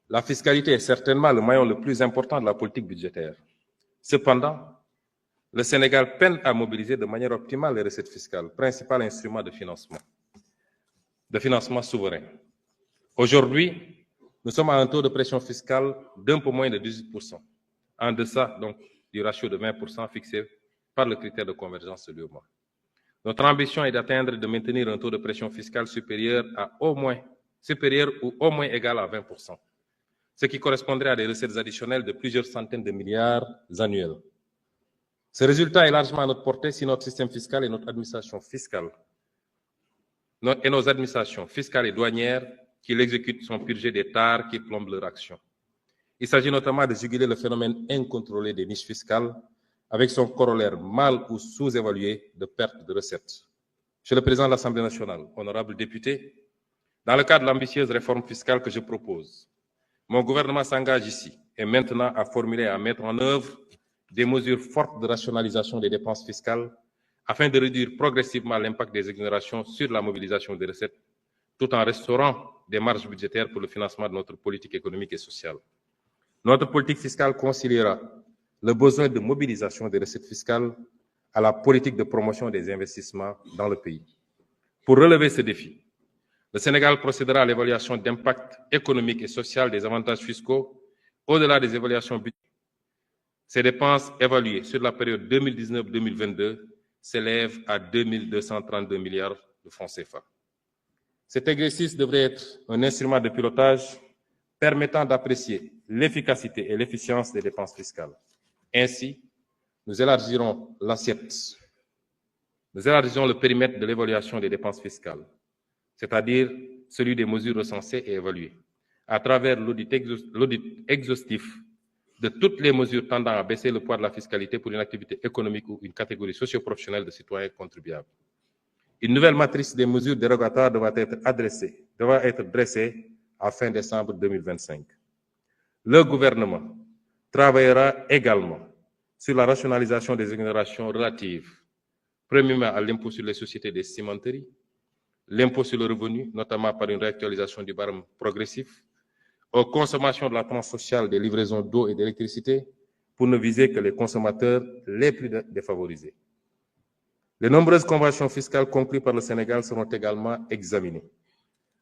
La fiscalité est certainement le maillon le plus important de la politique budgétaire. Cependant, le Sénégal peine à mobiliser de manière optimale les recettes fiscales, principal instrument de financement souverain. Aujourd'hui, nous sommes à un taux de pression fiscale d'un peu moins de 18%, en deçà donc du ratio de 20% fixé par le critère de convergence de l'UEMOA. Notre ambition est d'atteindre et de maintenir un taux de pression fiscale supérieur ou au moins égal à 20%, ce qui correspondrait à des recettes additionnelles de plusieurs centaines de milliards annuels. Ce résultat est largement à notre portée si notre système fiscal et notre administration fiscale et nos administrations fiscales et douanières qui l'exécutent sont purgées des tares qui plombent leur action. Il s'agit notamment de juguler le phénomène incontrôlé des niches fiscales avec son corollaire mal ou sous-évalué de perte de recettes. Monsieur le Président de l'Assemblée nationale, honorables députés, dans le cadre de l'ambitieuse réforme fiscale que je propose, mon gouvernement s'engage ici et maintenant à formuler et à mettre en œuvre des mesures fortes de rationalisation des dépenses fiscales afin de réduire progressivement l'impact des exonérations sur la mobilisation des recettes, tout en restaurant des marges budgétaires pour le financement de notre politique économique et sociale. Notre politique fiscale conciliera le besoin de mobilisation des recettes fiscales à la politique de promotion des investissements dans le pays. Pour relever ce défi, le Sénégal procédera à l'évaluation d'impact économique et social des avantages fiscaux au-delà des évaluations budgétaires. Ces dépenses évaluées sur la période 2019-2022 s'élèvent à 2 232 milliards de francs CFA. Cet exercice devrait être un instrument de pilotage permettant d'apprécier l'efficacité et l'efficience des dépenses fiscales. Ainsi, nous élargirons le périmètre de l'évaluation des dépenses fiscales, c'est-à-dire celui des mesures recensées et évaluées, à travers l'audit exhaustif de toutes les mesures tendant à baisser le poids de la fiscalité pour une activité économique ou une catégorie socio-professionnelle de citoyens contribuables. Une nouvelle matrice des mesures dérogatoires devra être dressée à fin décembre 2025. Le gouvernement travaillera également sur la rationalisation des exonérations relatives, premièrement à l'impôt sur les sociétés des cimenteries, l'impôt sur le revenu, notamment par une réactualisation du barème progressif, aux consommations de la tranche sociale des livraisons d'eau et d'électricité, pour ne viser que les consommateurs les plus défavorisés. Les nombreuses conventions fiscales conclues par le Sénégal seront également examinées.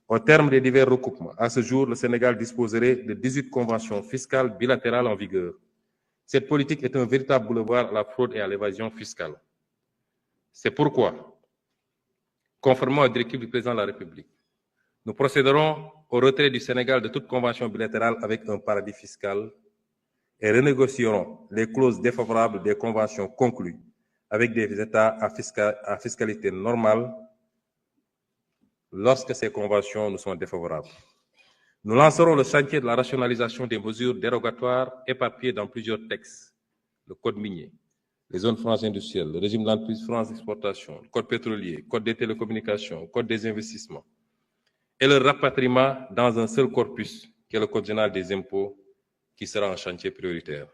Au terme des divers recoupements, à ce jour, le Sénégal disposerait de 18 conventions fiscales bilatérales en vigueur. Cette politique est un véritable boulevard à la fraude et à l'évasion fiscale. C'est pourquoi, conformément aux directives du Président de la République, nous procéderons au retrait du Sénégal de toute convention bilatérale avec un paradis fiscal et renégocierons les clauses défavorables des conventions conclues avec des États à fiscalité normale lorsque ces conventions nous sont défavorables. Nous lancerons le chantier de la rationalisation des mesures dérogatoires éparpillées dans plusieurs textes, le Code minier, les zones franches industrielles, le régime d'entreprise France d'exportation, le Code pétrolier, le Code des télécommunications, le Code des investissements, et le rapatriement dans un seul corpus, qui est le Code général des impôts, qui sera un chantier prioritaire.